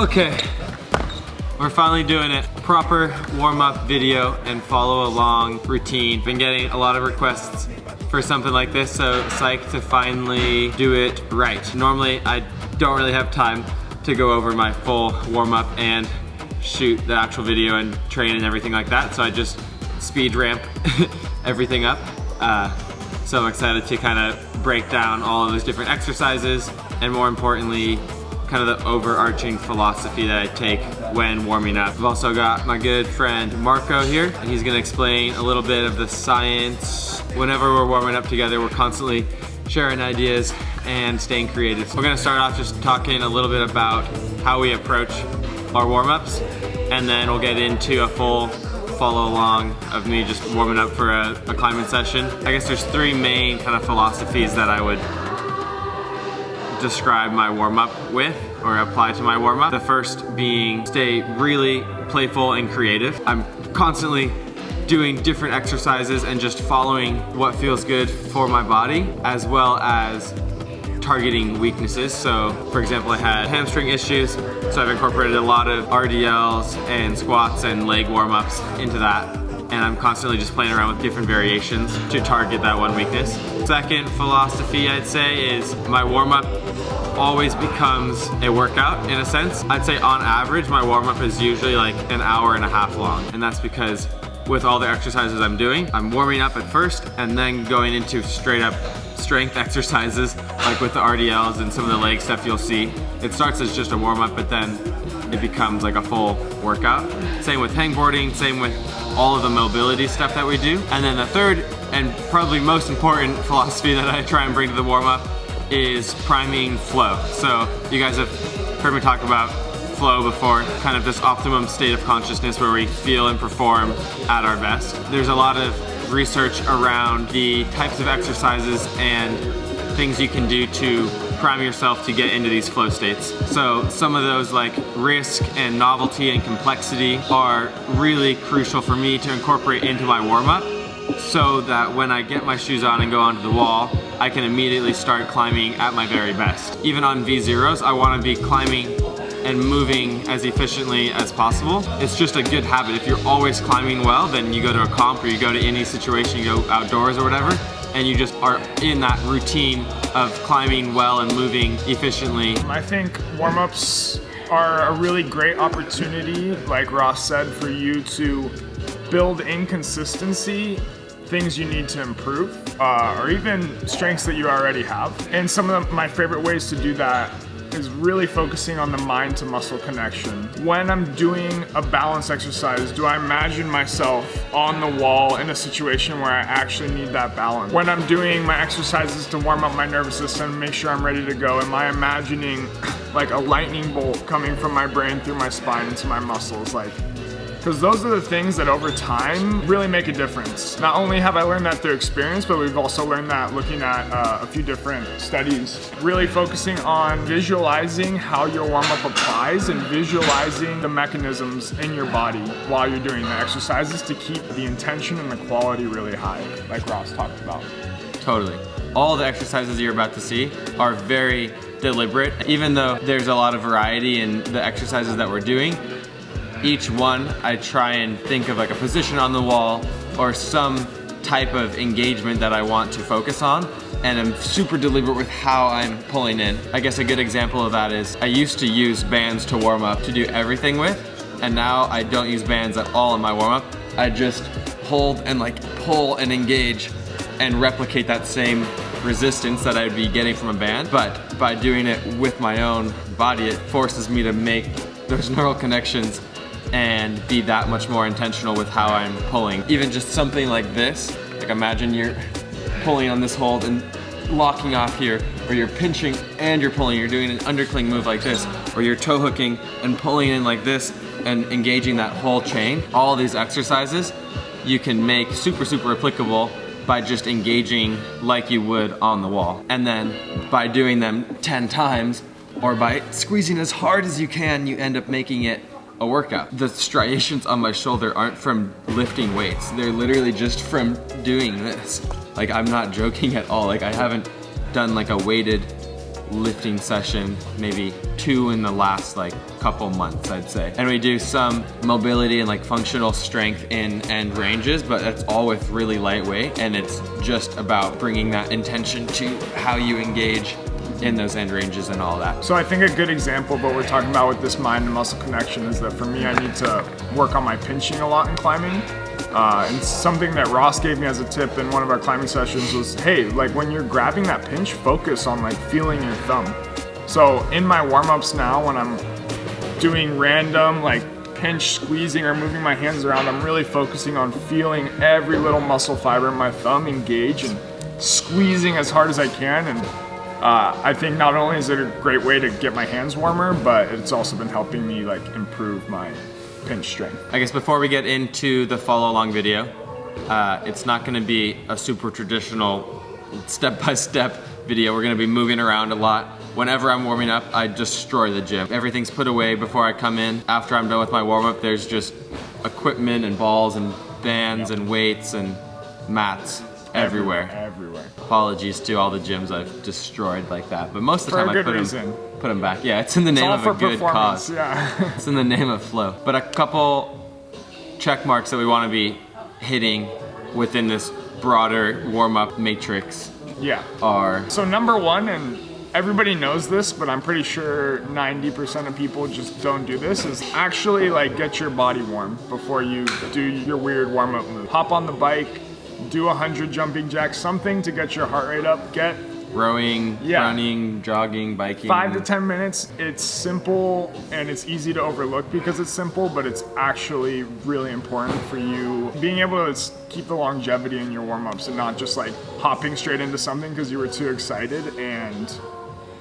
Okay, we're finally doing it. Proper warm-up video and follow along routine. Been getting a lot of requests for something like this, so psyched to finally do it right. Normally, I don't really have time to go over my full warm-up and shoot the actual video and train and everything like that, so I just speed ramp everything up. So I'm excited to kind of break down all of those different exercises and, more importantly, kind of the overarching philosophy that I take when warming up. I've also got my good friend Marco here, and he's gonna explain a little bit of the science. Whenever we're warming up together, we're constantly sharing ideas and staying creative. So we're gonna start off just talking a little bit about how we approach our warm-ups, and then we'll get into a full follow along of me just warming up for a climbing session. I guess there's three main kind of philosophies that I would describe my warm-up with, or apply to my warm-up. The first being stay really playful and creative. I'm constantly doing different exercises and just following what feels good for my body, as well as targeting weaknesses. So for example, I had hamstring issues, so I've incorporated a lot of RDLs and squats and leg warm-ups into that. And I'm constantly just playing around with different variations to target that one weakness. Second philosophy I'd say is my warm-up always becomes a workout in a sense. I'd say on average my warm-up is usually like an hour and a half long, and that's because with all the exercises I'm doing, I'm warming up at first and then going into straight up strength exercises, like with the RDLs and some of the leg stuff you'll see. It starts as just a warm-up, but then it becomes like a full workout. Same with hangboarding, same with all of the mobility stuff that we do. And then the third and probably most important philosophy that I try and bring to the warm-up is priming flow. So you guys have heard me talk about flow before, kind of this optimum state of consciousness where we feel and perform at our best. There's a lot of research around the types of exercises and things you can do to prime yourself to get into these flow states. So some of those, like risk and novelty and complexity, are really crucial for me to incorporate into my warm-up, so that when I get my shoes on and go onto the wall, I can immediately start climbing at my very best. Even on V0s, I want to be climbing and moving as efficiently as possible. It's just a good habit. If you're always climbing well, then you go to a comp or you go to any situation, you go outdoors or whatever, and you just are in that routine of climbing well and moving efficiently. I think warm-ups are a really great opportunity, like Ross said, for you to build in consistency, things you need to improve, or even strengths that you already have. And some of my favorite ways to do that is really focusing on the mind to muscle connection. When I'm doing a balance exercise, do I imagine myself on the wall in a situation where I actually need that balance? When I'm doing my exercises to warm up my nervous system, make sure I'm ready to go, am I imagining like a lightning bolt coming from my brain through my spine into my muscles? Because those are the things that over time really make a difference. Not only have I learned that through experience, but we've also learned that looking at a few different studies. Really focusing on visualizing how your warm-up applies and visualizing the mechanisms in your body while you're doing the exercises to keep the intention and the quality really high, like Ross talked about. Totally. All the exercises you're about to see are very deliberate. Even though there's a lot of variety in the exercises that we're doing, each one I try and think of like a position on the wall or some type of engagement that I want to focus on, and I'm super deliberate with how I'm pulling in. I guess a good example of that is I used to use bands to warm up to do everything with, and now I don't use bands at all in my warm up. I just hold and like pull and engage and replicate that same resistance that I'd be getting from a band, but by doing it with my own body, it forces me to make those neural connections and be that much more intentional with how I'm pulling. Even just something like this, like imagine you're pulling on this hold and locking off here, or you're pinching and you're pulling, you're doing an undercling move like this, or you're toe hooking and pulling in like this and engaging that whole chain. All these exercises you can make super applicable by just engaging like you would on the wall. And then by doing them 10 times, or by squeezing as hard as you can, you end up making it a workout. The striations on my shoulder aren't from lifting weights. They're literally just from doing this. Like, I'm not joking at all. Like, I haven't done like a weighted lifting session, maybe 2 in the last like couple months, I'd say. And we do some mobility and like functional strength in end ranges, but it's all with really lightweight, and it's just about bringing that intention to how you engage in those end ranges and all that. So I think a good example of what we're talking about with this mind and muscle connection is that for me, I need to work on my pinching a lot in climbing. And something that Ross gave me as a tip in one of our climbing sessions was, hey, like when you're grabbing that pinch, focus on like feeling your thumb. So in my warm-ups now, when I'm doing random like pinch squeezing or moving my hands around, I'm really focusing on feeling every little muscle fiber in my thumb engage and squeezing as hard as I can. And I think not only is it a great way to get my hands warmer, but it's also been helping me like improve my pinch strength. I guess before we get into the follow along video, it's not gonna be a super traditional step-by-step video. We're gonna be moving around a lot. Whenever I'm warming up, I destroy the gym. Everything's put away before I come in. After I'm done with my warm-up, there's just equipment and balls and bands and weights and mats everywhere. Apologies to all the gyms I've destroyed like that, but most of the time I put them back. Yeah, it's in the name of a good cause. Yeah. It's in the name of flow. But a couple check marks that we want to be hitting within this broader warm-up matrix are... So number one, and everybody knows this, but I'm pretty sure 90% of people just don't do this, is actually like get your body warm before you do your weird warm-up move. Hop on the bike, do 100 jumping jacks, something to get your heart rate up, get rowing, running, jogging, biking. 5 to 10 minutes. It's simple and it's easy to overlook because it's simple, but it's actually really important for you being able to keep the longevity in your warm-ups and not just like hopping straight into something because you were too excited and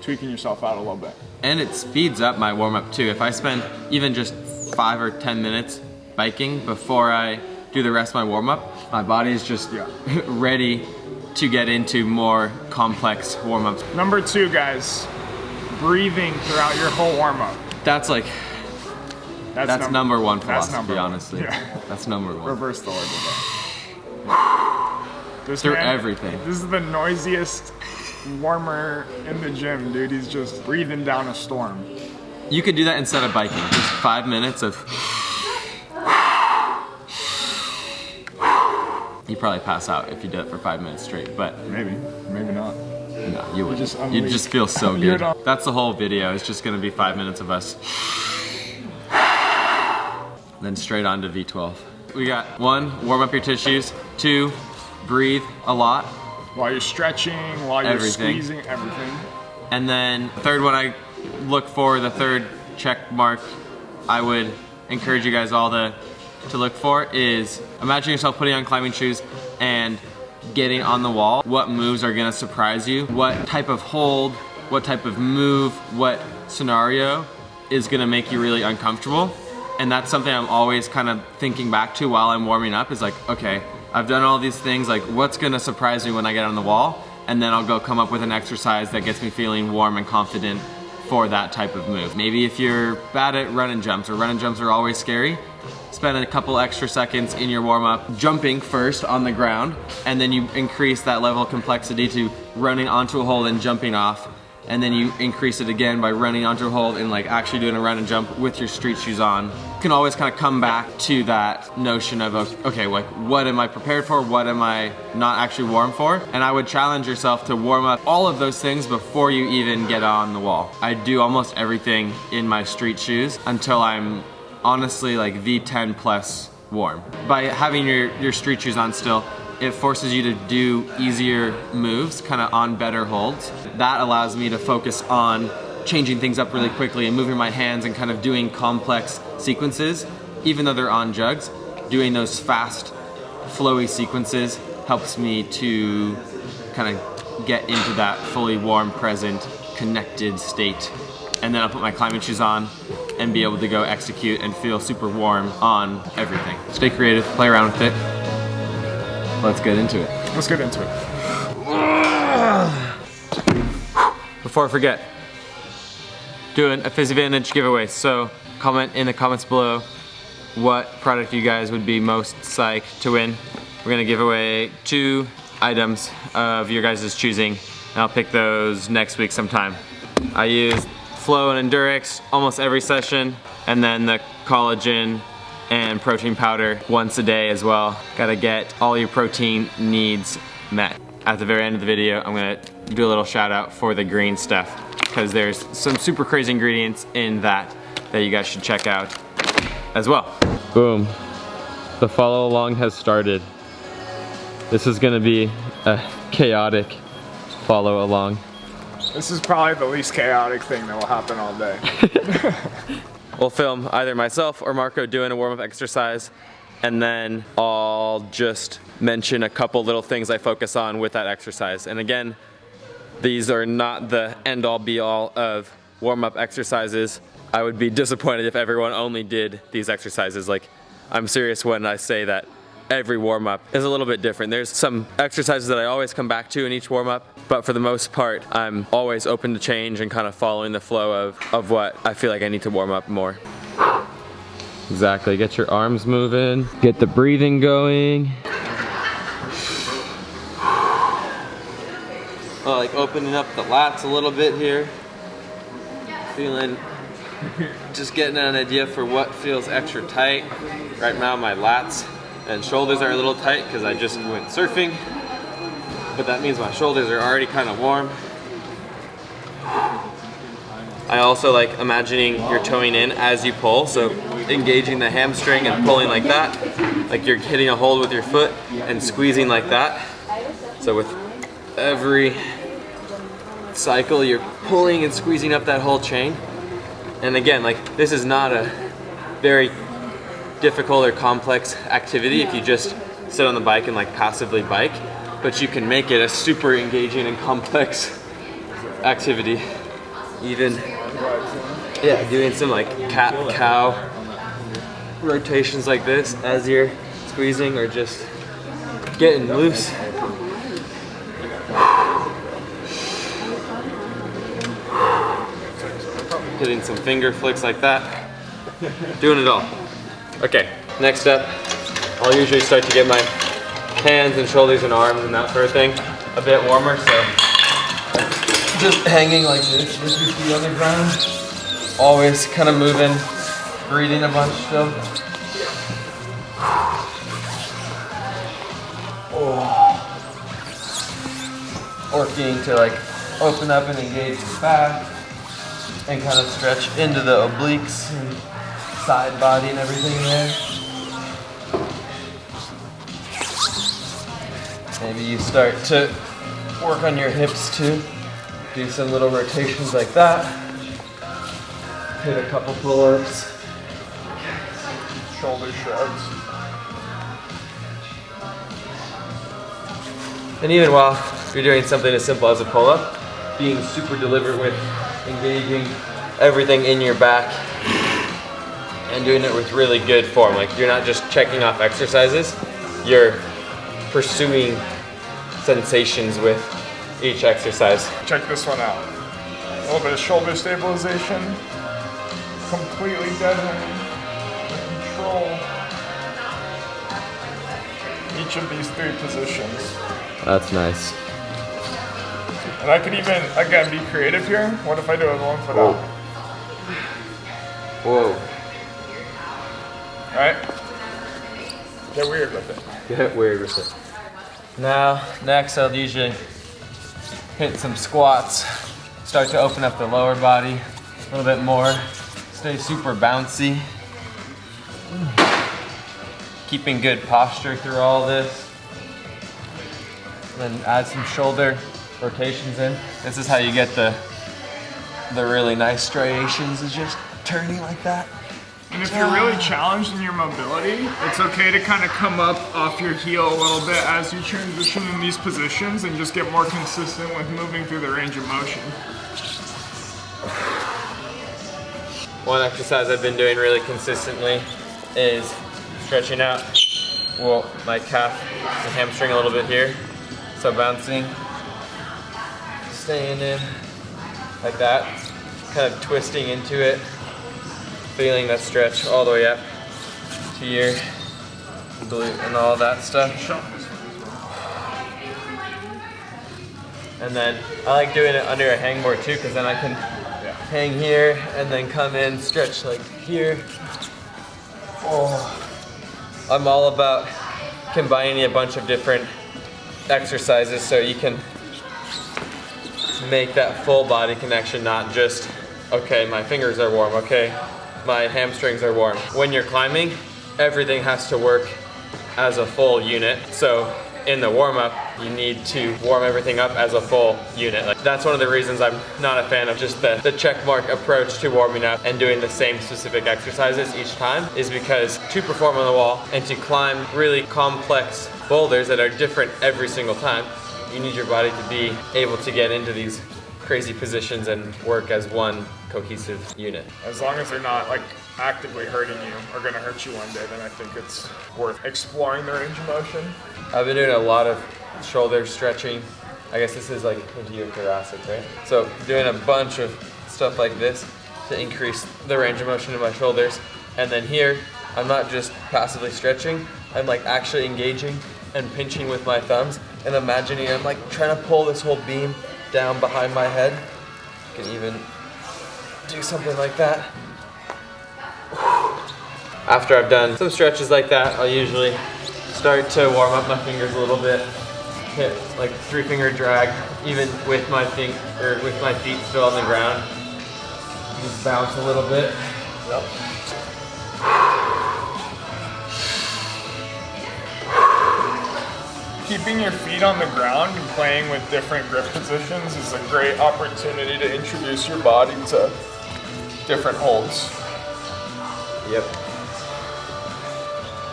tweaking yourself out a little bit. And it speeds up my warm-up too. If I spend even just 5 or 10 minutes biking before I do the rest of my warm-up, my body is just ready to get into more complex warm-ups. Number 2, guys, breathing throughout your whole warm-up. That's like, that's number one philosophy, honestly. Yeah. That's number 1. Reverse the order there. Through everything. This is the noisiest warmer in the gym, dude. He's just breathing down a storm. You could do that instead of biking. Just 5 minutes of... You probably pass out if you did it for 5 minutes straight, but... Maybe not. No, you would. You'd just feel so good. That's the whole video. It's just gonna be 5 minutes of us. Then straight on to V12. We got 1, warm up your tissues. 2, breathe a lot. While you're stretching, while you're squeezing, everything. And then the third one I look for, the third check mark I would encourage you guys all to look for is imagine yourself putting on climbing shoes and getting on the wall. What moves are gonna surprise you? What type of hold, what type of move, what scenario is gonna make you really uncomfortable? And that's something I'm always kind of thinking back to while I'm warming up is like, okay, I've done all these things, like what's gonna surprise me when I get on the wall? And then I'll go come up with an exercise that gets me feeling warm and confident for that type of move. Maybe if you're bad at run and jumps, or run and jumps are always scary, spend a couple extra seconds in your warm-up jumping first on the ground, and then you increase that level of complexity to running onto a hold and jumping off, and then you increase it again by running onto a hold and like actually doing a run and jump with your street shoes on. You can always kind of come back to that notion of, okay, like what am I prepared for? What am I not actually warm for? And I would challenge yourself to warm up all of those things before you even get on the wall. I do almost everything in my street shoes until I'm honestly like V10 plus warm. By having your street shoes on still, it forces you to do easier moves, kind of on better holds. That allows me to focus on changing things up really quickly and moving my hands and kind of doing complex sequences, even though they're on jugs. Doing those fast, flowy sequences helps me to kind of get into that fully warm, present, connected state. And then I'll put my climbing shoes on and be able to go execute and feel super warm on everything. Stay creative, play around with it. Let's get into it. Let's get into it. Before I forget, doing a PhysiVantage giveaway. So comment in the comments below what product you guys would be most psyched to win. We're gonna give away 2 items of your guys' choosing, and I'll pick those next week sometime. I use Flow and Endurix almost every session, and then the collagen and protein powder once a day as well. Gotta get all your protein needs met. At the very end of the video, I'm gonna do a little shout out for the green stuff, because there's some super crazy ingredients in that you guys should check out as well. Boom, the follow along has started. This is gonna be a chaotic follow along. This is probably the least chaotic thing that will happen all day. We'll film either myself or Marco doing a warm-up exercise, and then I'll just mention a couple little things I focus on with that exercise. And again, these are not the end-all be-all of warm-up exercises. I would be disappointed if everyone only did these exercises. Like, I'm serious when I say that every warm-up is a little bit different. There's some exercises that I always come back to in each warm-up, but for the most part, I'm always open to change and kind of following the flow of what I feel like I need to warm up more. Exactly, get your arms moving, get the breathing going. Like opening up the lats a little bit here. Feeling, just getting an idea for what feels extra tight. Right now my lats and shoulders are a little tight because I just went surfing, but that means my shoulders are already kind of warm. I also like imagining you're toeing in as you pull, so engaging the hamstring and pulling like that, like you're hitting a hold with your foot and squeezing like that. So with every cycle you're pulling and squeezing up that whole chain. And again, like, this is not a very difficult or complex activity if you just sit on the bike and like passively bike, but you can make it a super engaging and complex activity. Even, yeah, doing some like cat-cow rotations like this as you're squeezing, or just getting loose. Hitting some finger flicks like that. Doing it all. Okay, next up, I'll usually start to get my hands and shoulders and arms and that sort of thing a bit warmer, so just hanging like this with your feet on the ground. Always kind of moving, breathing a bunch still. Oh. Working to like open up and engage the back and kind of stretch into the obliques and side body and everything there. Maybe you start to work on your hips too. Do some little rotations like that. Hit a couple pull-ups. Shoulder shrugs. And even while you're doing something as simple as a pull-up, being super deliberate with engaging everything in your back and doing it with really good form. Like, you're not just checking off exercises, you're pursuing sensations with each exercise. Check this one out. A little bit of shoulder stabilization. Completely dead hang. Control each of these 3 positions. That's nice. And I could even, again, be creative here. What if I do it with 1 foot out? Whoa. Right? Get weird with it. Get weird with it. Now, next I'll usually hit some squats. Start to open up the lower body a little bit more. Stay super bouncy. Keeping good posture through all this. Then add some shoulder rotations in. This is how you get the really nice striations, is just turning like that. And if you're really challenged in your mobility, it's okay to kind of come up off your heel a little bit as you transition in these positions and just get more consistent with moving through the range of motion. One exercise I've been doing really consistently is stretching out, well, my calf and hamstring a little bit here. So bouncing, staying in like that, kind of twisting into it, feeling that stretch all the way up to your glute and all that stuff. And then I like doing it under a hangboard too, because then I can hang here and then come in, stretch like here. Oh. I'm all about combining a bunch of different exercises so you can make that full body connection, not just, okay, my fingers are warm, okay, my hamstrings are warm. When you're climbing, everything has to work as a full unit. So in the warm-up, you need to warm everything up as a full unit. Like, that's one of the reasons I'm not a fan of just the check mark approach to warming up and doing the same specific exercises each time, is because to perform on the wall and to climb really complex boulders that are different every single time, you need your body to be able to get into these crazy positions and work as one cohesive unit. As long as they're not like actively hurting you or gonna hurt you one day, then I think it's worth exploring the range of motion. I've been doing a lot of shoulder stretching. I guess this is like into your thoracic, right? So doing a bunch of stuff like this to increase the range of motion in my shoulders. And then here, I'm not just passively stretching, I'm like actually engaging and pinching with my thumbs and imagining I'm like trying to pull this whole beam down behind my head. You can even do something like that. After I've done some stretches like that, I'll usually start to warm up my fingers a little bit. Hit like 3-finger drag, even with my feet still on the ground. Just bounce a little bit. Yep. Keeping your feet on the ground and playing with different grip positions is a great opportunity to introduce your body to different holds. Yep.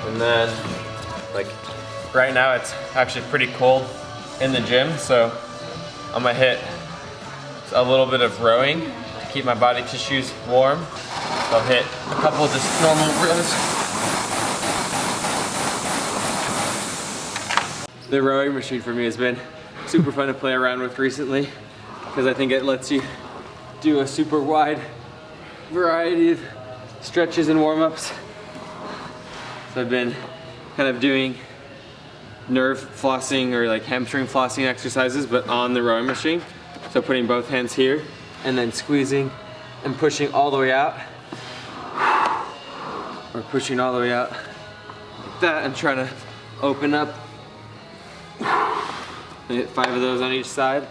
And then, like, right now it's actually pretty cold in the gym, so I'm gonna hit a little bit of rowing to keep my body tissues warm. I'll hit a couple of just normal rows. The rowing machine for me has been super fun to play around with recently, because I think it lets you do a super wide variety of stretches and warm-ups. So I've been kind of doing nerve flossing or like hamstring flossing exercises, but on the rowing machine. So putting both hands here and then squeezing and pushing all the way out, or pushing all the way out like that, and trying to open up. Hit 5 of those on each side.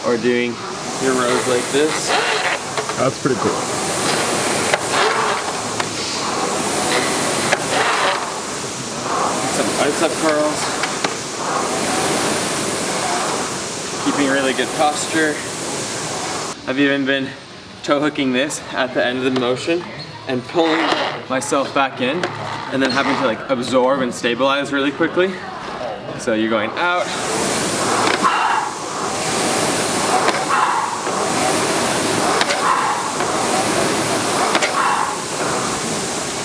Or doing your rows like this. That's pretty cool. Some bicep curls. Keeping really good posture. I've even been toe hooking this at the end of the motion and pulling myself back in, and then having to like absorb and stabilize really quickly. So you're going out.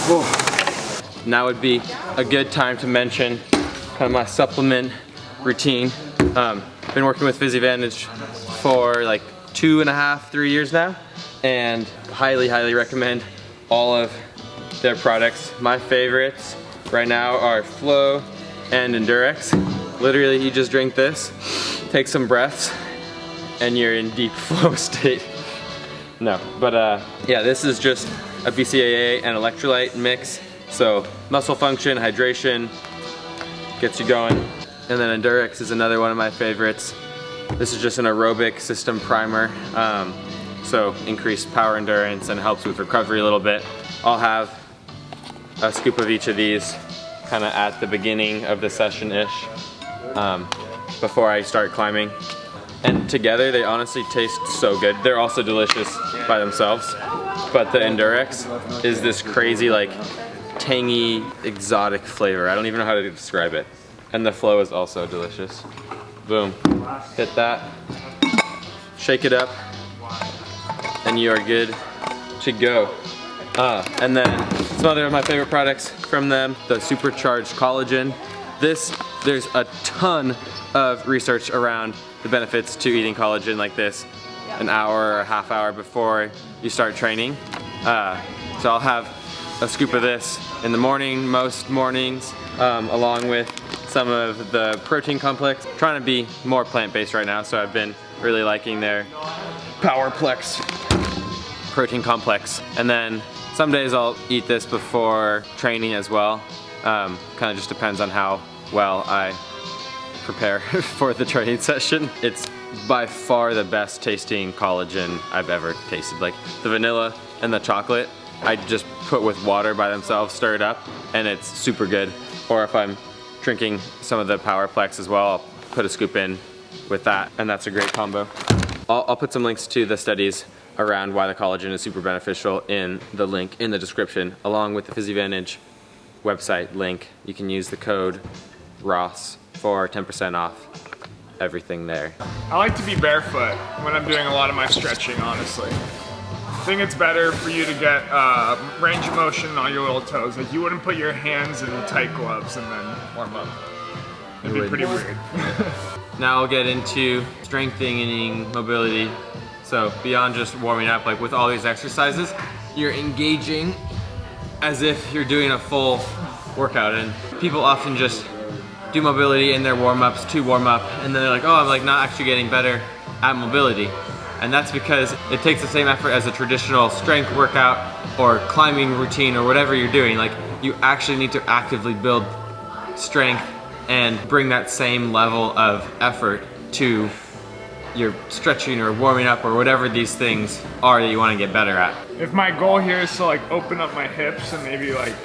Whoa. Now would be a good time to mention kind of my supplement routine. Been working with PhysiVantage for like 2.5, 3 years now, and highly recommend all of their products. My favorites right now are Flow and Endurex. Literally, you just drink this, take some breaths, and you're in deep flow state. No, but yeah, this is just a BCAA and electrolyte mix. So muscle function, hydration, gets you going. And then Endurex is another one of my favorites. This is just an aerobic system primer. So increased power endurance and helps with recovery a little bit. I'll have a scoop of each of these kind of at the beginning of the session-ish, before I start climbing. And together they honestly taste so good. They're also delicious by themselves, but the Endurex is this crazy like tangy exotic flavor. I don't even know how to describe it. And the Flow is also delicious. Boom, hit that, shake it up, and you are good to go. And then some other of my favorite products from them, the supercharged collagen. There's a ton of research around the benefits to eating collagen like this an hour or a half hour before you start training. So I'll have a scoop of this in the morning, most mornings, along with some of the protein complex. I'm trying to be more plant-based right now, so I've been really liking their Powerplex protein complex. And then some days I'll eat this before training as well. Kind of just depends on how well I prepare for the training session. It's by far the best tasting collagen I've ever tasted. Like the vanilla and the chocolate, I just put with water by themselves, stir it up, and it's super good. Or if I'm drinking some of the Powerplex as well, I'll put a scoop in with that, and that's a great combo. I'll put some links to the studies around why the collagen is super beneficial in the link in the description, along with the PhysiVantage website link. You can use the code ROSS for 10% off everything there. I like to be barefoot when I'm doing a lot of my stretching, honestly. I think it's better for you to get range of motion on your little toes. Like you wouldn't put your hands in tight gloves and then warm up. It'd be pretty weird. Now I'll get into strengthening mobility. So beyond just warming up, like with all these exercises, you're engaging as if you're doing a full workout. And people often just do mobility in their warm-ups to warm up, and then they're like, oh, I'm like not actually getting better at mobility. And that's because it takes the same effort as a traditional strength workout or climbing routine or whatever you're doing. Like you actually need to actively build strength and bring that same level of effort to your stretching or warming up or whatever these things are that you want to get better at. If my goal here is to like open up my hips and maybe like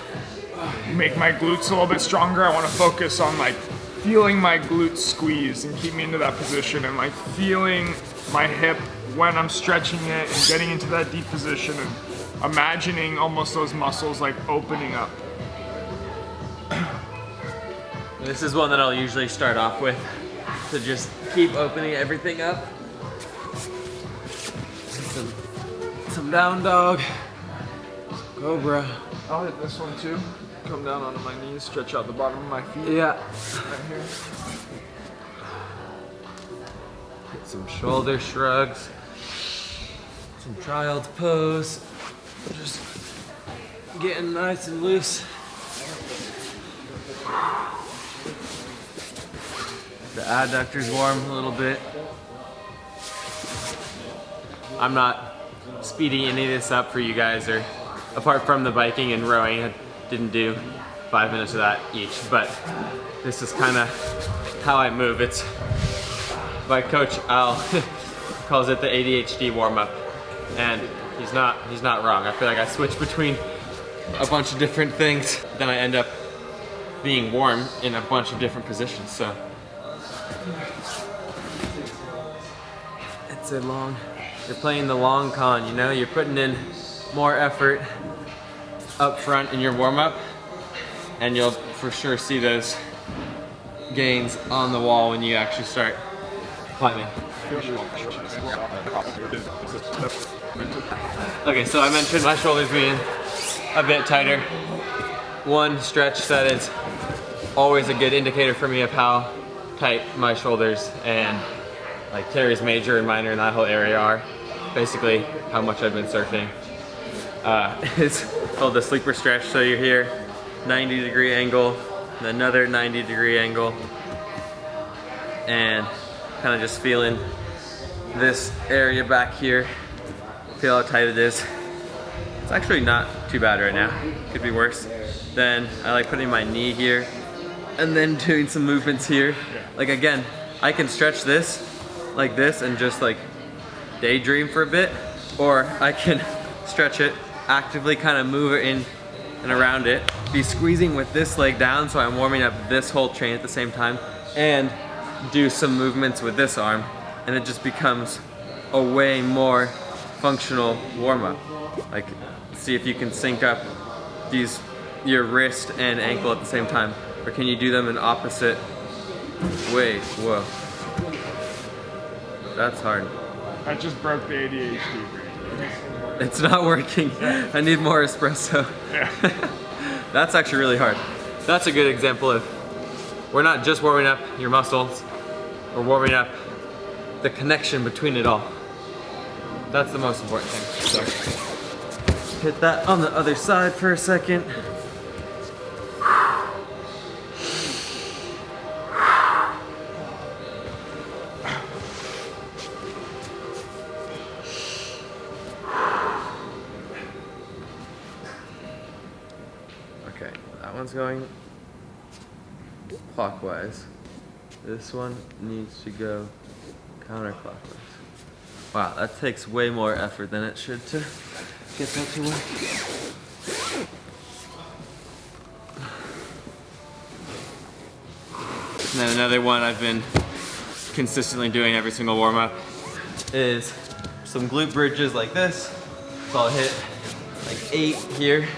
make my glutes a little bit stronger, I want to focus on like feeling my glutes squeeze and keep me into that position, and like feeling my hip when I'm stretching it and getting into that deep position and imagining almost those muscles like opening up. This is one that I'll usually start off with, to just keep opening everything up. Some down dog, cobra. I'll hit this one too. Come down onto my knees, stretch out the bottom of my feet. Yeah. Right here. Get some shoulder shrugs, some child's pose. Just getting nice and loose. The adductors warm a little bit. I'm not speeding any of this up for you guys, or apart from the biking and rowing, I didn't do 5 minutes of that each, but this is kind of how I move. It's my coach Al calls it the ADHD warm-up, and he's not wrong. I feel like I switch between a bunch of different things, then I end up being warm in a bunch of different positions. So it's you're playing the long con, you know? You're putting in more effort up front in your warm-up, and you'll for sure see those gains on the wall when you actually start climbing. Okay, so I mentioned my shoulders being a bit tighter. One stretch that is always a good indicator for me of how tight my shoulders and like teres major and minor in that whole area are. Basically how much I've been surfing. It's called the sleeper stretch. So you're here, 90-degree angle, and another 90-degree angle, and kind of just feeling this area back here. Feel how tight it is. It's actually not too bad right now. Could be worse. Then I like putting my knee here and then doing some movements here. Like again, I can stretch this like this and just like daydream for a bit, or I can stretch it, actively kind of move it in and around it, be squeezing with this leg down so I'm warming up this whole chain at the same time, and do some movements with this arm, and it just becomes a way more functional warm-up. Like, see if you can sync up your wrist and ankle at the same time, or can you do them in opposite ways? Whoa, that's hard. I just broke the ADHD brain. It's not working. I need more espresso. Yeah. That's actually really hard. That's a good example of, we're not just warming up your muscles, we're warming up the connection between it all. That's the most important thing. So, hit that on the other side for a second. one's going clockwise. This one needs to go counterclockwise. Wow, that takes way more effort than it should to get that to work. And then another one I've been consistently doing every single warm-up is some glute bridges like this. So I'll hit like 8 here.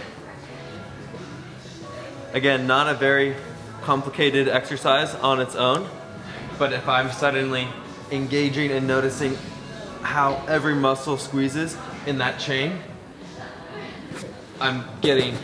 Again, not a very complicated exercise on its own, but if I'm suddenly engaging and noticing how every muscle squeezes in that chain, I'm getting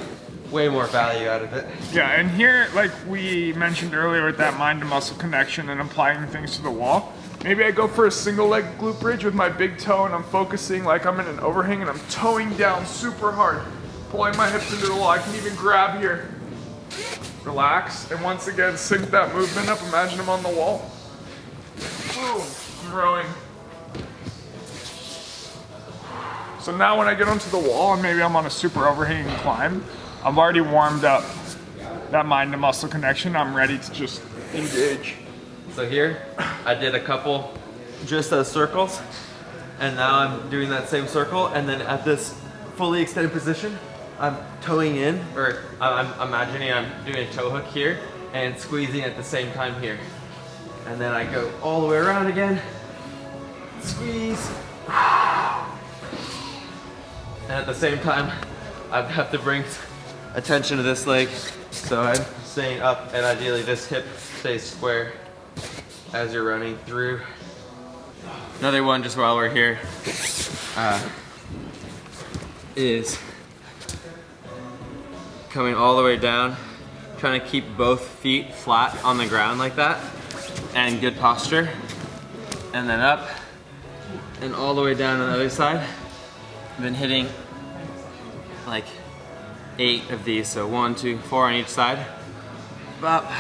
way more value out of it. Yeah, and here, like we mentioned earlier with that mind to muscle connection and applying things to the wall, maybe I go for a single leg glute bridge with my big toe and I'm focusing like I'm in an overhang and I'm toeing down super hard, pulling my hips into the wall. I can even grab here, relax, and once again sync that movement up. Imagine I'm on the wall. Boom, I'm rowing. So now when I get onto the wall and maybe I'm on a super overhanging climb, I've already warmed up that mind to muscle connection. I'm ready to just engage. So here, I did a couple just as circles, and now I'm doing that same circle, and then at this fully extended position, I'm toeing in, or I'm imagining I'm doing a toe hook here, and squeezing at the same time here. And then I go all the way around again, squeeze, and at the same time, I have to bring attention to this leg, so I'm staying up, and ideally this hip stays square as you're running through. Another one just while we're here is coming all the way down, trying to keep both feet flat on the ground like that, and good posture, and then up, and all the way down on the other side. I've been hitting like 8 of these, so 1, 2, 4 on each side. Up.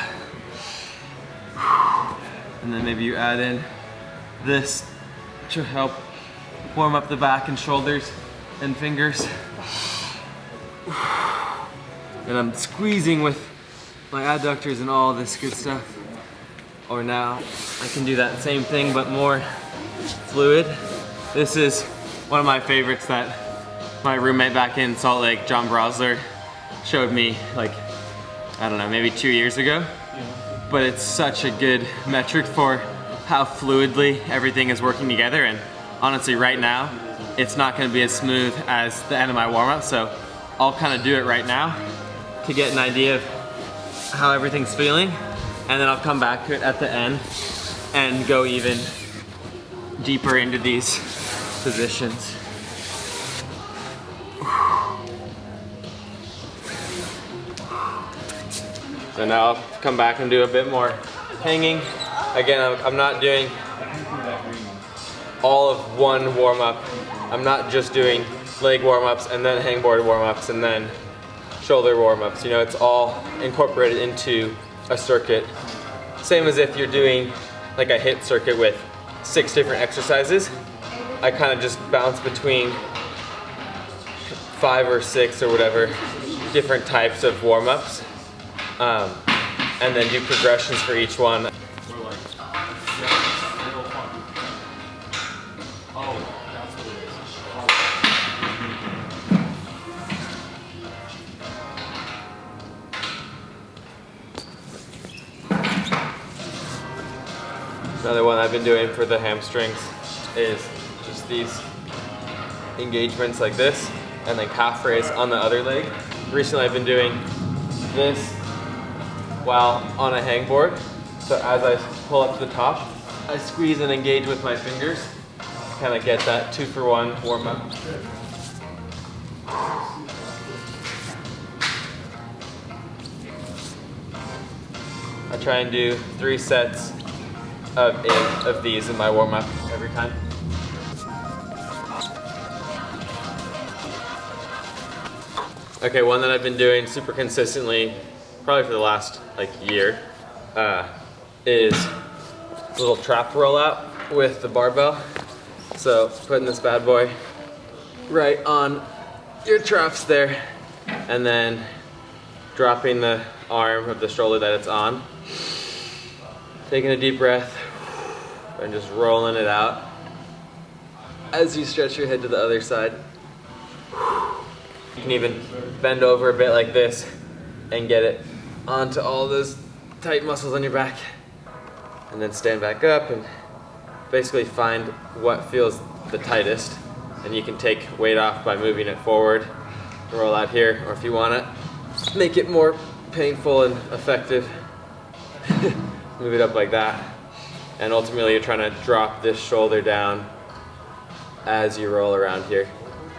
And then maybe you add in this to help warm up the back and shoulders and fingers. And I'm squeezing with my adductors and all this good stuff. Or now I can do that same thing but more fluid. This is one of my favorites that my roommate back in Salt Lake, John Brosler, showed me like, I don't know, maybe 2 years ago. But it's such a good metric for how fluidly everything is working together, and honestly right now, it's not gonna be as smooth as the end of my warm-up, so I'll kind of do it right now to get an idea of how everything's feeling, and then I'll come back to it at the end and go even deeper into these positions. So now I'll come back and do a bit more hanging. Again, I'm not doing all of one warm-up. I'm not just doing leg warm-ups and then hangboard warm-ups and then shoulder warm-ups. You know, it's all incorporated into a circuit. Same as if you're doing like a HIIT circuit with 6 different exercises. I kind of just bounce between 5 or 6 or whatever different types of warm-ups. And then do progressions for each one. Another one I've been doing for the hamstrings is just these engagements like this, and then calf raise on the other leg. Recently I've been doing this while on a hangboard. So as I pull up to the top, I squeeze and engage with my fingers, kind of get that 2-for-1 warm up. I try and do 3 sets of 8 of these in my warm up every time. Okay, one that I've been doing super consistently, probably for the last like year, is a little trap rollout with the barbell. So putting this bad boy right on your traps there, and then dropping the arm of the stroller that it's on, taking a deep breath, and just rolling it out as you stretch your head to the other side. You can even bend over a bit like this and get it onto all those tight muscles on your back, and then stand back up and basically find what feels the tightest, and you can take weight off by moving it forward, roll out here, or if you want to make it more painful and effective, move it up like that. And ultimately you're trying to drop this shoulder down as you roll around here.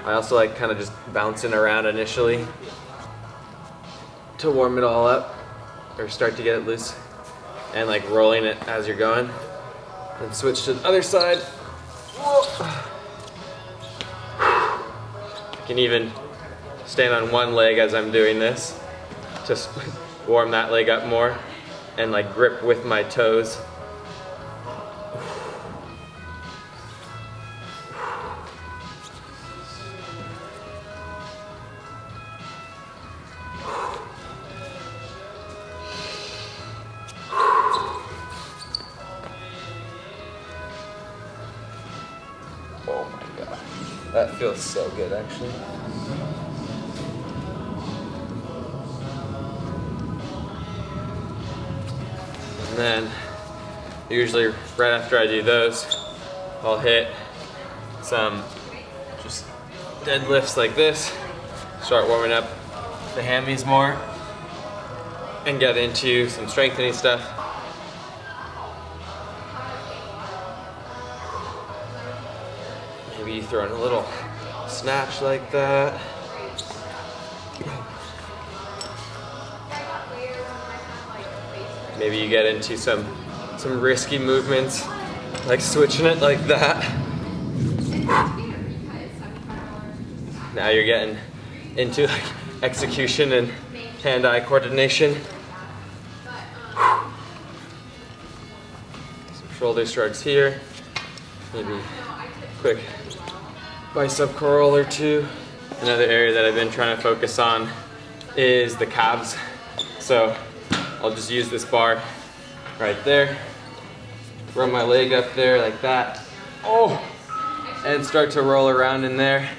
I also like kind of just bouncing around initially to warm it all up, or start to get it loose, and like rolling it as you're going. And switch to the other side. Whoa. I can even stand on one leg as I'm doing this, just warm that leg up more, and like grip with my toes. Oh my god, that feels so good actually. And then, usually right after I do those, I'll hit some just deadlifts like this, start warming up the hammies more, and get into some strengthening stuff. Maybe throw in a little snatch like that. Maybe you get into some risky movements, like switching it like that. Now you're getting into like execution and hand-eye coordination. Some shoulder shrugs here. Maybe quick bicep curl or two. Another area that I've been trying to focus on is the calves. So I'll just use this bar right there, run my leg up there like that, oh, and start to roll around in there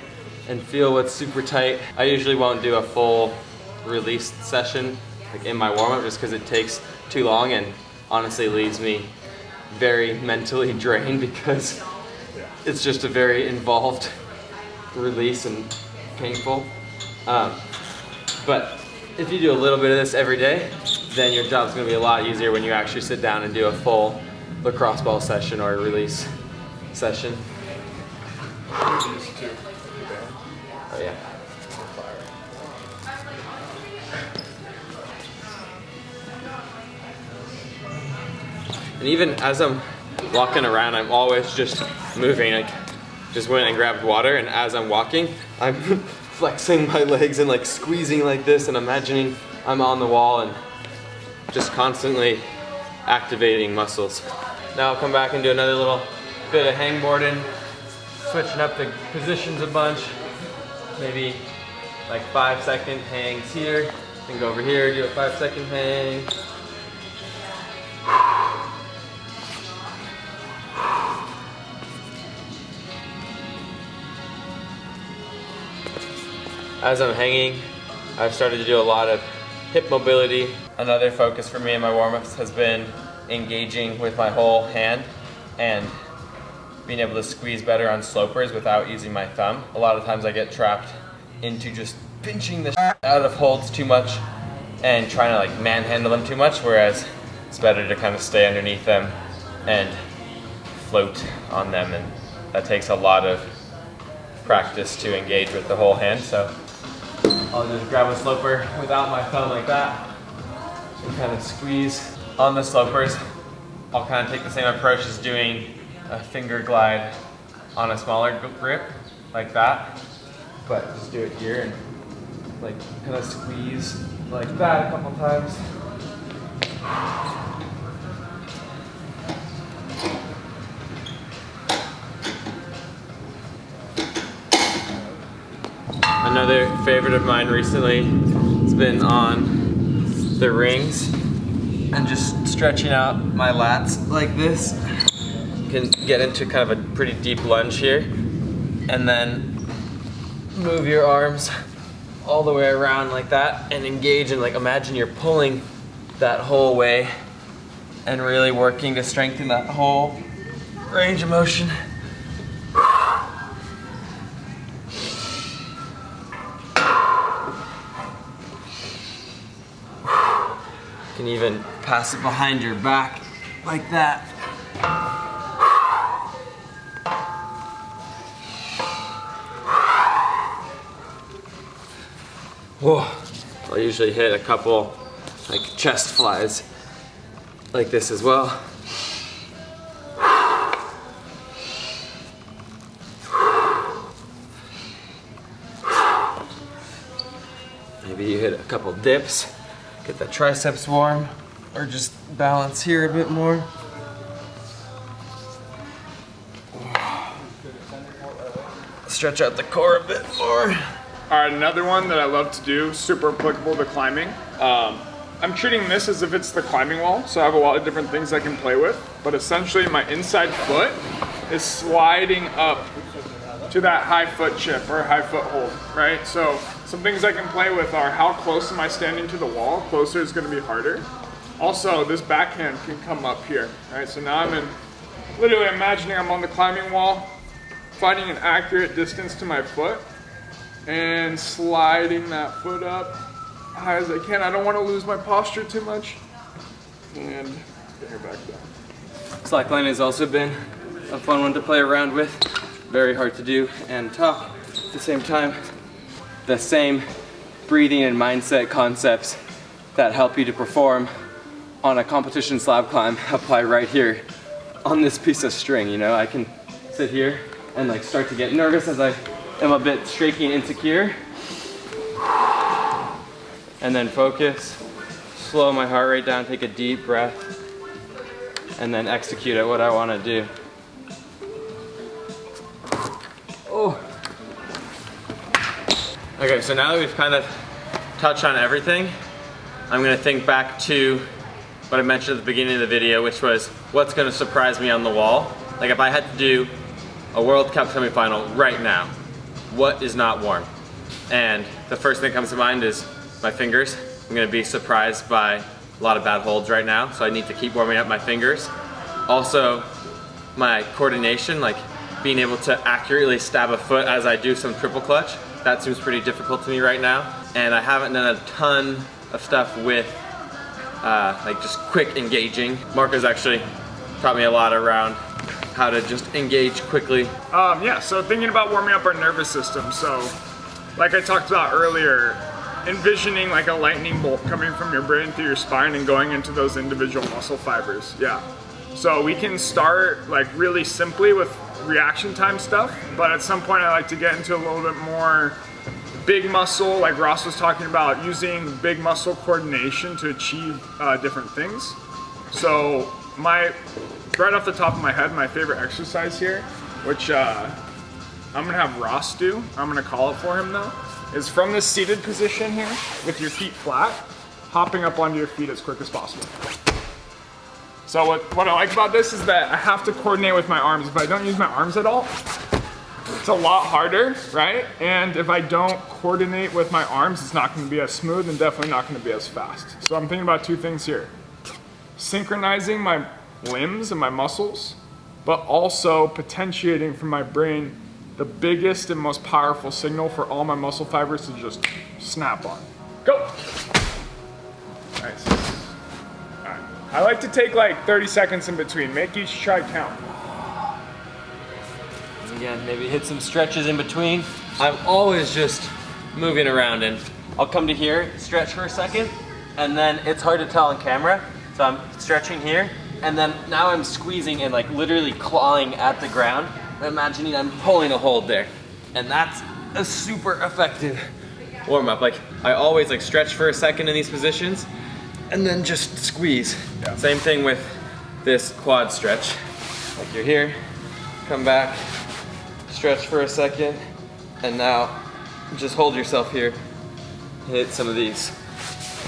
and feel what's super tight. I usually won't do a full release session like in my warm-up just because it takes too long and honestly leaves me very mentally drained because it's just a very involved release and painful. But if you do a little bit of this every day, then your job's gonna be a lot easier when you actually sit down and do a full lacrosse ball session or a release session. Oh yeah. And even as I'm walking around, I'm always just moving. Like, just went and grabbed water, and as I'm walking, I'm flexing my legs and like squeezing like this and imagining I'm on the wall and just constantly activating muscles. Now I'll come back and do another little bit of hangboarding, switching up the positions a bunch. Maybe like 5-second hangs here, then go over here, do a 5-second hang. As I'm hanging, I've started to do a lot of hip mobility. Another focus for me in my warm-ups has been engaging with my whole hand and being able to squeeze better on slopers without using my thumb. A lot of times I get trapped into just pinching the out of holds too much and trying to like manhandle them too much, whereas it's better to kind of stay underneath them and float on them, and that takes a lot of practice to engage with the whole hand. So I'll just grab a sloper without my thumb like that and kind of squeeze on the slopers. I'll kind of take the same approach as doing a finger glide on a smaller grip like that, but just do it here and like kind of squeeze like that a couple times. Another favorite of mine recently has been on the rings and just stretching out my lats like this. You can get into kind of a pretty deep lunge here. And then move your arms all the way around like that and engage, and like imagine you're pulling that whole way and really working to strengthen that whole range of motion. You can even pass it behind your back like that. Whoa. I'll usually hit a couple like chest flies like this as well. Maybe you hit a couple dips, get the triceps warm, or just balance here a bit more. Stretch out the core a bit more. All right, another one that I love to do, super applicable to climbing. I'm treating this as if it's the climbing wall, so I have a lot of different things I can play with, but essentially my inside foot is sliding up to that high foot chip or high foot hold, right? So some things I can play with are how close am I standing to the wall? Closer is gonna be harder. Also, this backhand can come up here, right? So now I'm literally imagining I'm on the climbing wall, finding an accurate distance to my foot, and sliding that foot up high as I can. I don't want to lose my posture too much. And get her back down. Slackline has also been a fun one to play around with. Very hard to do and tough at the same time. The same breathing and mindset concepts that help you to perform on a competition slab climb apply right here on this piece of string. You know, I can sit here and like start to get nervous as I am a bit shaky and insecure. And then focus, slow my heart rate down, take a deep breath, and then execute at what I want to do. Oh. Okay, so now that we've kind of touched on everything, I'm gonna think back to what I mentioned at the beginning of the video, which was what's gonna surprise me on the wall. Like if I had to do a World Cup semifinal right now, what is not warm? And the first thing that comes to mind is my fingers. I'm gonna be surprised by a lot of bad holds right now, so I need to keep warming up my fingers. Also, my coordination, like being able to accurately stab a foot as I do some triple clutch, that seems pretty difficult to me right now. And I haven't done a ton of stuff with like just quick engaging. Marco's actually taught me a lot around how to just engage quickly. Yeah, so thinking about warming up our nervous system. So like I talked about earlier, envisioning like a lightning bolt coming from your brain through your spine and going into those individual muscle fibers. Yeah. So we can start like really simply with reaction time stuff, but at some point I like to get into a little bit more big muscle, like Ross was talking about, using big muscle coordination to achieve different things. So right off the top of my head, my favorite exercise here, which I'm gonna have Ross do, I'm gonna call it for him though, is from this seated position here, with your feet flat, hopping up onto your feet as quick as possible. So what I like about this is that I have to coordinate with my arms. If I don't use my arms at all, it's a lot harder, right? And if I don't coordinate with my arms, it's not gonna be as smooth and definitely not gonna be as fast. So I'm thinking about two things here. Synchronizing my limbs and my muscles, but also potentiating from my brain the biggest and most powerful signal for all my muscle fibers to just snap on. Go! Nice. All right. I like to take like 30 seconds in between. Make each try count. Again, maybe hit some stretches in between. I'm always just moving around, and I'll come to here, stretch for a second, and then it's hard to tell on camera. So I'm stretching here, and then now I'm squeezing and like literally clawing at the ground, imagining I'm pulling a hold there. And that's a super effective warm up. Like I always like stretch for a second in these positions and then just squeeze. Yeah. Same thing with this quad stretch. Like you're here, come back, stretch for a second, and now just hold yourself here, hit some of these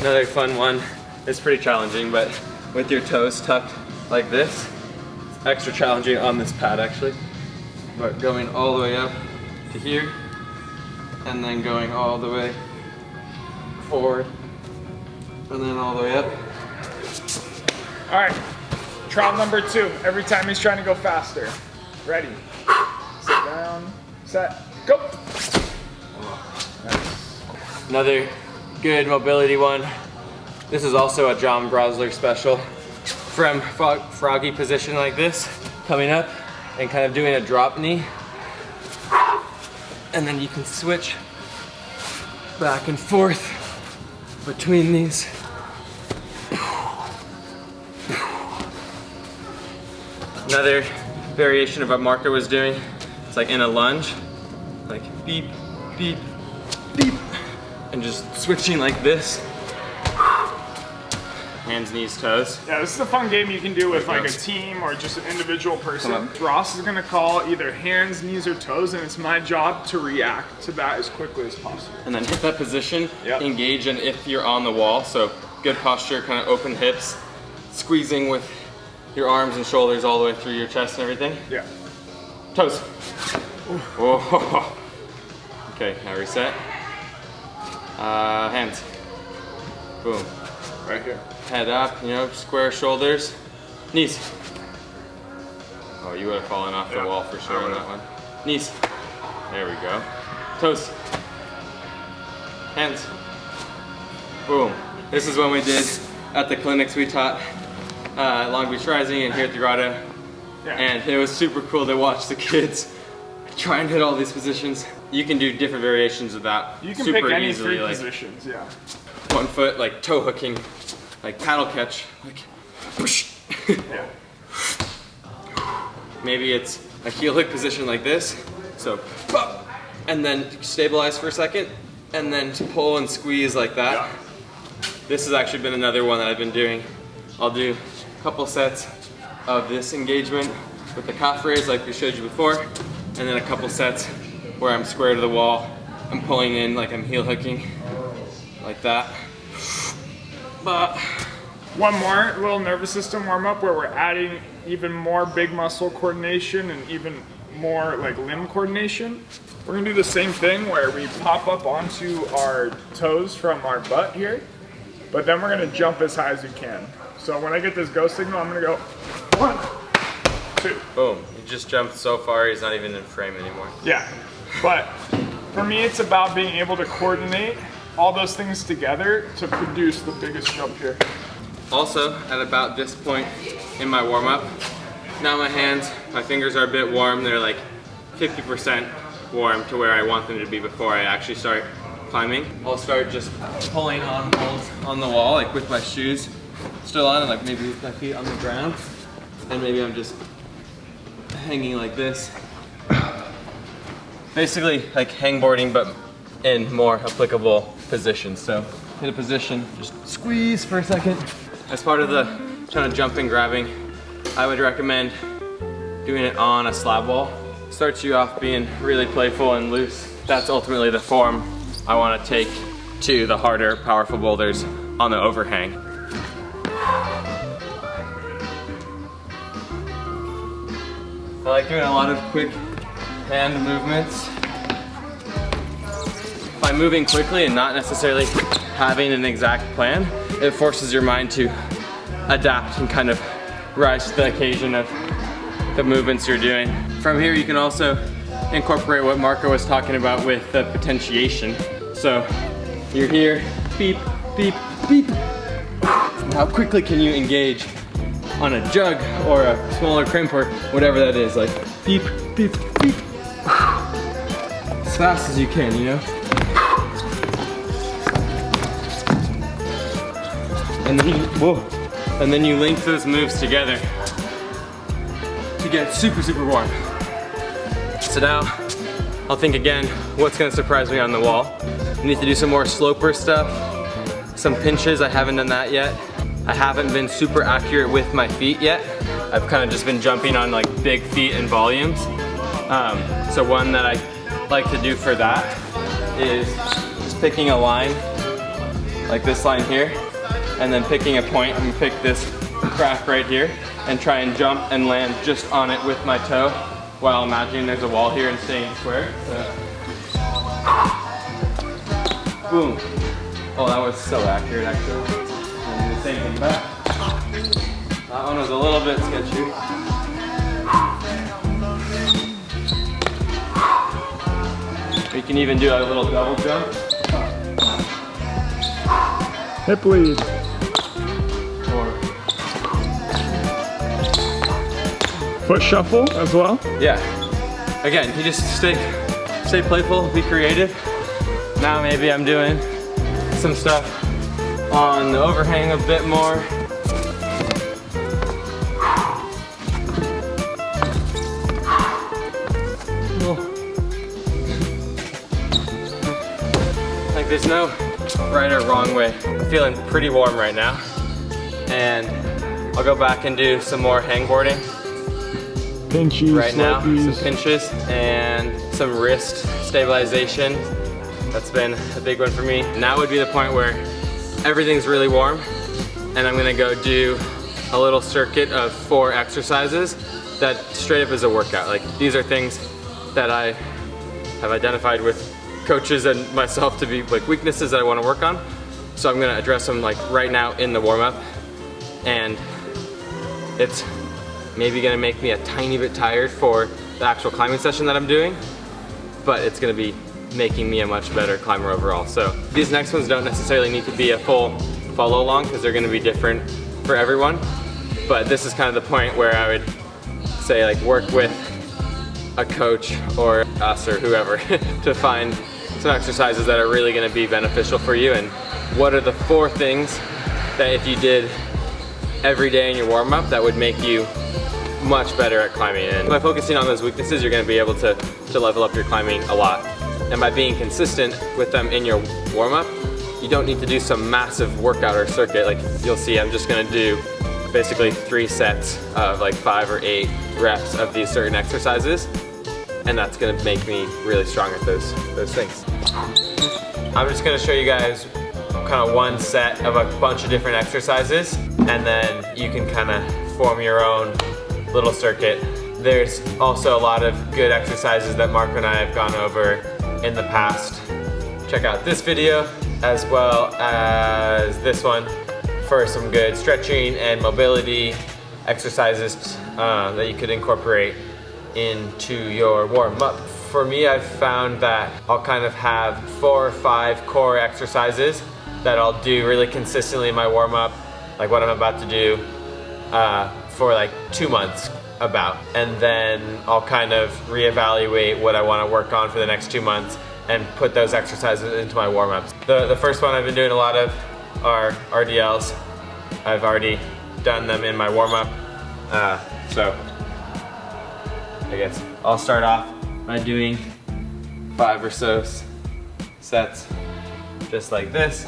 Another fun one. It's pretty challenging, but with your toes tucked like this, it's extra challenging on this pad actually. But going all the way up to here, and then going all the way forward, and then all the way up. All right, trial number 2. Every time he's trying to go faster. Ready, sit down, set, go. Nice. Another good mobility one. This is also a John Brosler special. From froggy position like this, coming up and kind of doing a drop knee. And then you can switch back and forth between these. Another variation of what Marco was doing, it's like in a lunge, like beep, beep, beep, and just switching like this. Hands, knees, toes. Yeah, this is a fun game you can do with like a team or just an individual person. Ross is gonna call either hands, knees, or toes, and it's my job to react to that as quickly as possible. And then hit that position, engage, and if you're on the wall, so good posture, kind of open hips, squeezing with your arms and shoulders all the way through your chest and everything. Yeah. Toes. Oh. Okay, now reset. Hands. Boom. Right here. Head up, you know, square shoulders. Knees. Oh, you would have fallen off the wall for sure on that one. Knees. There we go. Toes. Hands. Boom. This is what we did at the clinics we taught at Long Beach Rising and here at the Grotto. Yeah. And it was super cool to watch the kids try and hit all these positions. You can do different variations of that. You can super pick any easily, 3 like positions, yeah. 1 foot, like toe hooking, like paddle catch, like whoosh. Yeah. Maybe it's a heel hook position like this, so pop, and then stabilize for a second, and then pull and squeeze like that. Yeah. This has actually been another one that I've been doing. I'll do a couple sets of this engagement with the calf raise like we showed you before, and then a couple sets where I'm square to the wall, I'm pulling in like I'm heel hooking, like that. But one more little nervous system warm up where we're adding even more big muscle coordination and even more like limb coordination. We're gonna do the same thing where we pop up onto our toes from our butt here, but then we're gonna jump as high as we can. So when I get this go signal, I'm gonna go 1, 2. Boom, he just jumped so far he's not even in frame anymore. Yeah, but for me it's about being able to coordinate all those things together to produce the biggest jump here. Also, at about this point in my warm-up, now my fingers are a bit warm. They're like 50% warm to where I want them to be before I actually start climbing. I'll start just pulling on holds on the wall, like with my shoes still on, and like maybe with my feet on the ground. And maybe I'm just hanging like this. Basically like hangboarding, but in more applicable positions. So hit a position, just squeeze for a second. As part of the kind of jumping, grabbing, I would recommend doing it on a slab wall. Starts you off being really playful and loose. That's ultimately the form I want to take to the harder, powerful boulders on the overhang. I like doing a lot of quick hand movements. By moving quickly and not necessarily having an exact plan, it forces your mind to adapt and kind of rise to the occasion of the movements you're doing. From here, you can also incorporate what Marco was talking about with the potentiation. So you're here, beep, beep, beep. How quickly can you engage on a jug or a smaller crimp or whatever that is, like beep, beep, beep. As fast as you can, you know? And then you link those moves together to get super, super warm. So now, I'll think again, what's gonna surprise me on the wall? I need to do some more sloper stuff, some pinches, I haven't done that yet. I haven't been super accurate with my feet yet. I've kind of just been jumping on like big feet and volumes. So one that I like to do for that is just picking a line like this line here, and then picking a point. I'm gonna pick this crack right here and try and jump and land just on it with my toe while imagining there's a wall here and staying square. So. Boom. Oh, that was so accurate actually. And do the same thing back. That one was a little bit sketchy. You can even do a little double jump. Hip lead. Or foot shuffle as well. yeah. Again, you just stay playful, be creative. Now maybe I'm doing some stuff on the overhang a bit more. Like there's no right or wrong way. I'm feeling pretty warm right now. And I'll go back and do some more hangboarding. Pinches, right now, slurpees. some pinches and some wrist stabilization. That's been a big one for me. Now would be the point where everything's really warm and I'm gonna go do a little circuit of 4 exercises that straight up is a workout. Like these are things that I have identified with coaches and myself to be like weaknesses that I wanna work on. So I'm gonna address them like right now in the warm up, and it's maybe gonna make me a tiny bit tired for the actual climbing session that I'm doing, but it's gonna be making me a much better climber overall. So these next ones don't necessarily need to be a full follow along because they're gonna be different for everyone. But this is kind of the point where I would say like work with a coach or us or whoever to find some exercises that are really gonna be beneficial for you, and what are the 4 things that if you did every day in your warm-up that would make you much better at climbing. And by focusing on those weaknesses, you're gonna be able to level up your climbing a lot. And by being consistent with them in your warm-up, you don't need to do some massive workout or circuit. Like you'll see, I'm just gonna do basically 3 sets of like 5 or 8 reps of these certain exercises. And that's gonna make me really strong at those things. I'm just gonna show you guys kind of one set of a bunch of different exercises, and then you can kind of form your own little circuit. There's also a lot of good exercises that Marco and I have gone over in the past. Check out this video as well as this one for some good stretching and mobility exercises that you could incorporate into your warm-up. For me, I've found that I'll kind of have 4 or 5 core exercises that I'll do really consistently in my warm-up, like what I'm about to do, for like 2 months about. And then I'll kind of reevaluate what I want to work on for the next 2 months and put those exercises into my warm-ups. The first one I've been doing a lot of are RDLs. I've already done them in my warm-up. So I guess I'll start off by doing 5 or so sets just like this.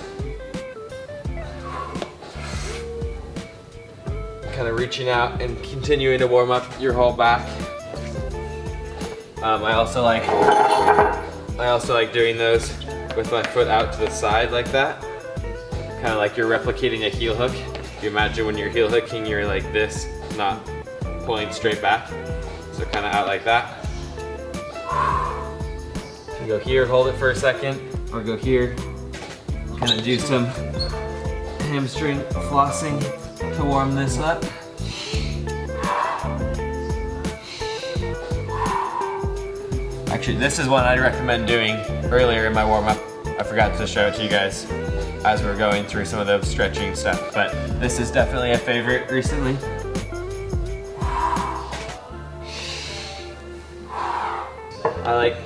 Kind of reaching out and continuing to warm up your whole back. I also like doing those with my foot out to the side like that. Kind of like you're replicating a heel hook. You imagine when you're heel hooking, you're like this, not pulling straight back. So kind of out like that. You can go here, hold it for a second, or go here. Kind of do some hamstring flossing to warm this up. Actually, this is one I'd recommend doing earlier in my warm-up. I forgot to show it to you guys as we're going through some of the stretching stuff, but this is definitely a favorite recently. I like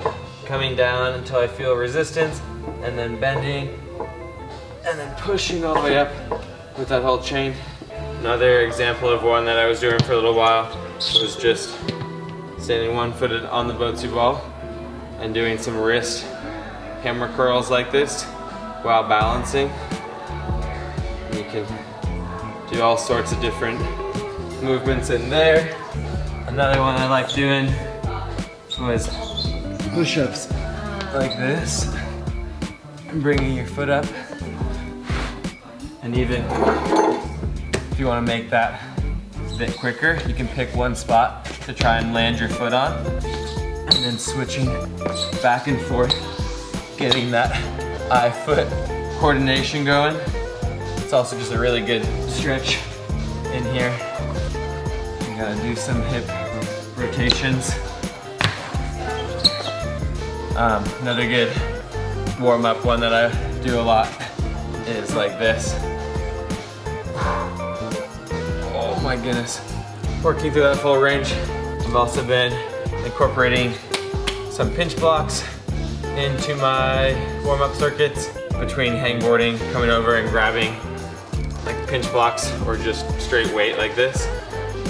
coming down until I feel resistance, and then bending, and then pushing all the way up with that whole chain. Another example of one that I was doing for a little while was just standing one-footed on the Botsu ball and doing some wrist hammer curls like this while balancing. And you can do all sorts of different movements in there. Another one I like doing was push-ups like this, and bringing your foot up And even if you want to make that a bit quicker, you can pick one spot to try and land your foot on, and then switching back and forth, getting that eye-foot coordination going. It's also just a really good stretch in here. You gotta do some hip rotations. Another good warm-up one that I do a lot is like this. Oh my goodness. Working through that full range. I've also been incorporating some pinch blocks into my warm-up circuits between hangboarding, coming over and grabbing like pinch blocks or just straight weight like this.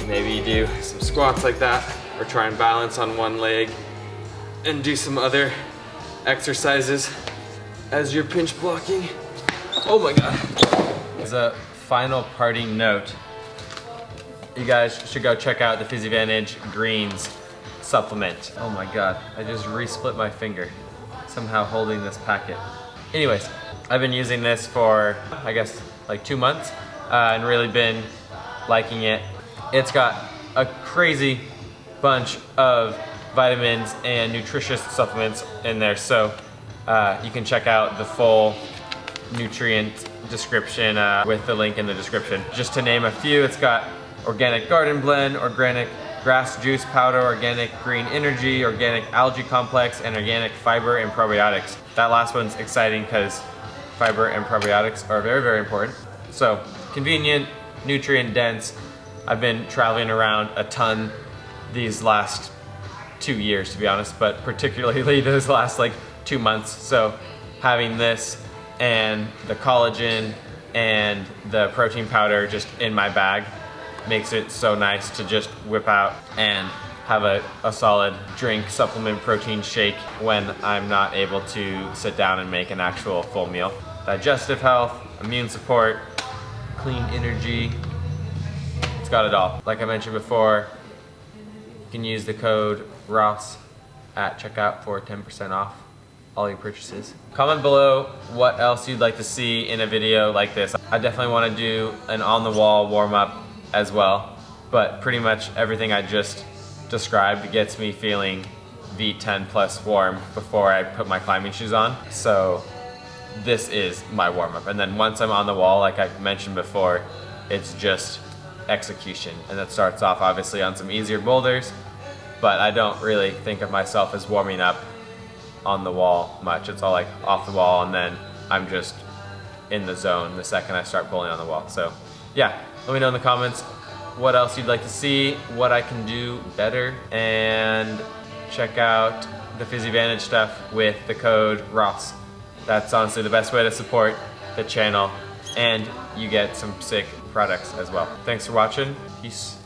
Maybe you do some squats like that or try and balance on one leg and do some other exercises as you're pinch blocking. Oh my God. As a final parting note, you guys should go check out the PhysiVantage Greens supplement. Oh my God, I just re-split my finger somehow holding this packet. Anyways, I've been using this for, I guess, like 2 months and really been liking it. It's got a crazy bunch of vitamins and nutritious supplements in there, so you can check out the full nutrient description with the link in the description. Just to name a few, it's got organic garden blend, organic grass juice powder, organic green energy, organic algae complex, and organic fiber and probiotics. That last one's exciting because fiber and probiotics are very, very important. So convenient, nutrient dense. I've been traveling around a ton these last 2 years, to be honest, but particularly those last like 2 months. So having this and the collagen and the protein powder just in my bag makes it so nice to just whip out and have a solid drink, supplement, protein shake when I'm not able to sit down and make an actual full meal. Digestive health, immune support, clean energy, it's got it all. Like I mentioned before, you can use the code ROSS at checkout for 10% off all your purchases. Comment below what else you'd like to see in a video like this. I definitely want to do an on-the-wall warm-up as well, but pretty much everything I just described gets me feeling V10 plus warm before I put my climbing shoes on. So this is my warm-up, and then once I'm on the wall, like I mentioned before, it's just execution, and that starts off obviously on some easier boulders, but I don't really think of myself as warming up on the wall much. It's all like off the wall, and then I'm just in the zone the second I start pulling on the wall. So yeah, let me know in the comments what else you'd like to see, what I can do better, and check out the PhysiVantage stuff with the code ROSS. That's honestly the best way to support the channel, and you get some sick products as well. Thanks for watching. Peace.